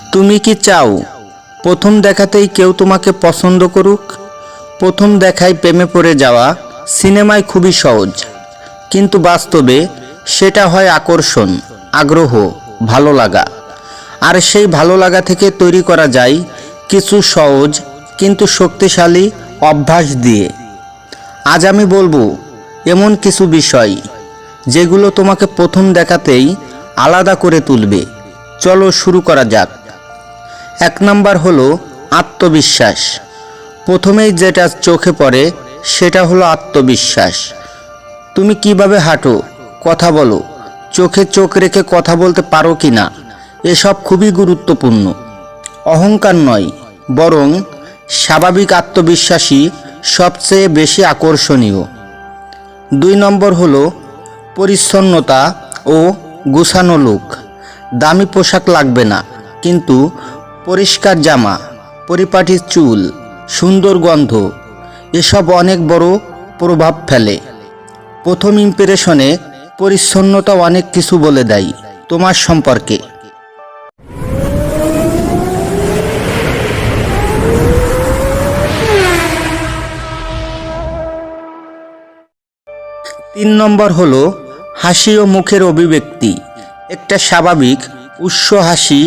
তুমি কি চাও প্রথম দেখাতেই কেউ তোমাকে পছন্দ করুক? প্রথম দেখায় প্রেমে পড়ে যাওয়া সিনেমায় খুবই সহজ, কিন্তু বাস্তবে সেটা হয় আকর্ষণ, আগ্রহ, ভালো লাগা। আর সেই ভালো লাগা থেকে তৈরি করা যায় কিছু সহজ কিন্তু শক্তিশালী অভ্যাস দিয়ে। আজ আমি বলবো এমন কিছু বিষয় যেগুলো তোমাকে প্রথম দেখাতেই আলাদা করে তুলবে। চলো শুরু করা যাক। 1 নাম্বার হলো আত্মবিশ্বাস। প্রথমেই যেটা চোখে পড়ে সেটা হলো আত্মবিশ্বাস। তুমি কিভাবে হাঁটো, কথা বলো, চোখে চোখ রেখে কথা বলতে পারো কি না, এসব খুবই গুরুত্বপূর্ণ। অহংকার নয়, বরং স্বাভাবিক আত্মবিশ্বাসী সবচেয়ে বেশি আকর্ষণীয়। 2 নম্বর হলো পরিচ্ছন্নতা ও গুছানো লুক। দামি পোশাক লাগবে না, কিন্তু পরিষ্কার জামা, পরিপাটি চুল, সুন্দর গন্ধ এসব অনেক বড় প্রভাব ফেলে। প্রথম ইমপ্রেশনে পরিচ্ছন্নতা অনেক কিছু বলে দেয় তোমার সম্পর্কে। 3 নম্বর হলো হাসি ও মুখের অভিব্যক্তি। একটা স্বাভাবিক উৎস হাসি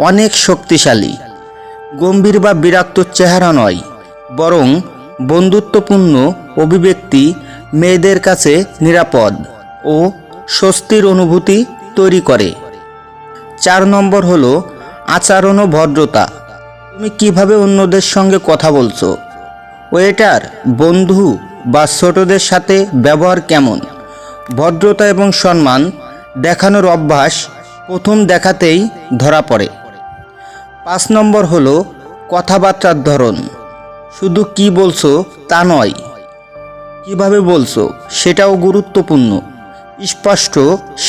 অনেক শক্তিশালী। গম্ভীর বা বিরক্ত চেহারা নয়, বরং বন্ধুত্বপূর্ণ অভিব্যক্তি মেয়েদের কাছে নিরাপদ ও স্বস্তির অনুভূতি তৈরি করে। 4 নম্বর হলো আচরণ ও ভদ্রতা। তুমি কিভাবে অন্যদের সঙ্গে কথা বলছো, ওয়েটার, বন্ধু বা ছোটদের সাথে ব্যবহার কেমন, ভদ্রতা এবং সম্মান দেখানোর অভ্যাস প্রথম দেখাতেই ধরা পড়ে। 5 নম্বর হলো কথাবার্তার ধরন। শুধু কি বলছো তা নয়, কিভাবে বলছো সেটাও গুরুত্বপূর্ণ। স্পষ্ট,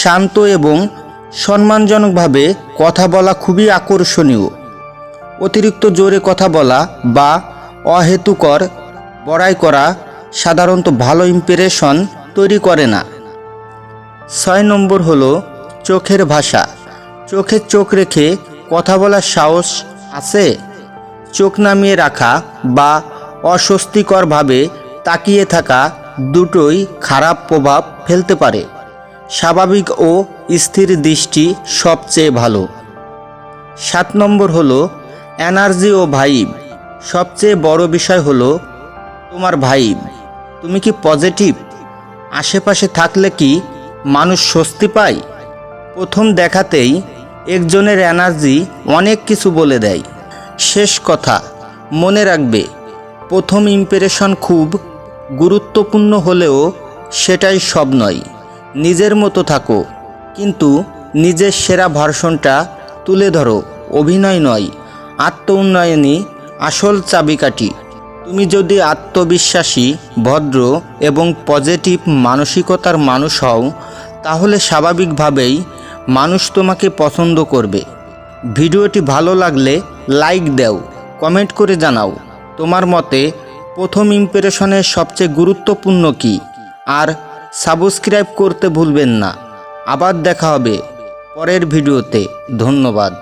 শান্ত এবং সম্মানজনকভাবে কথা বলা খুবই আকর্ষণীয়। অতিরিক্ত জোরে কথা বলা বা অহেতুকর বড়াই করা সাধারণত ভালো ইমপ্রেশন তৈরি করে না। 6 নম্বর হলো চোখের ভাষা। চোখে চোখ রেখে কথা বলার সাহস আছে? চোখ নামিয়ে রাখা বা অস্বস্তিকরভাবে তাকিয়ে থাকা দুটোই খারাপ প্রভাব ফেলতে পারে। স্বাভাবিক ও স্থির দৃষ্টি সবচেয়ে ভালো। 7 নম্বর হলো এনার্জি ও ভাইব। সবচেয়ে বড় বিষয় হলো তোমার ভাইব। তুমি কি পজিটিভ? আশেপাশে থাকলে কি মানুষ স্বস্তি পায়? প্রথম দেখাতেই একজনের এনার্জি অনেক কিছু বলে দেয়। শেষ কথা, মনে রাখবে প্রথম ইমপ্রেশন খুব গুরুত্বপূর্ণ হলেও সেটাই সব নয়। নিজের মতো থাকো, কিন্তু নিজের সেরা ভার্সনটা তুলে ধরো। অভিনয় নয়, আত্ম উন্নয়নই আসল চাবিকাঠি। তুমি যদি আত্মবিশ্বাসী, ভদ্র এবং পজিটিভ মানসিকতার মানুষ হও, তাহলে স্বাভাবিকভাবেই মানুষ তোমাকে পছন্দ করবে। ভিডিওটি ভালো লাগলে লাইক দাও, কমেন্ট করে জানাও তোমার মতে প্রথম ইমপ্রেশনের সবচেয়ে গুরুত্বপূর্ণ কী, আর সাবস্ক্রাইব করতে ভুলবেন না। আবার দেখা হবে পরের ভিডিওতে। ধন্যবাদ।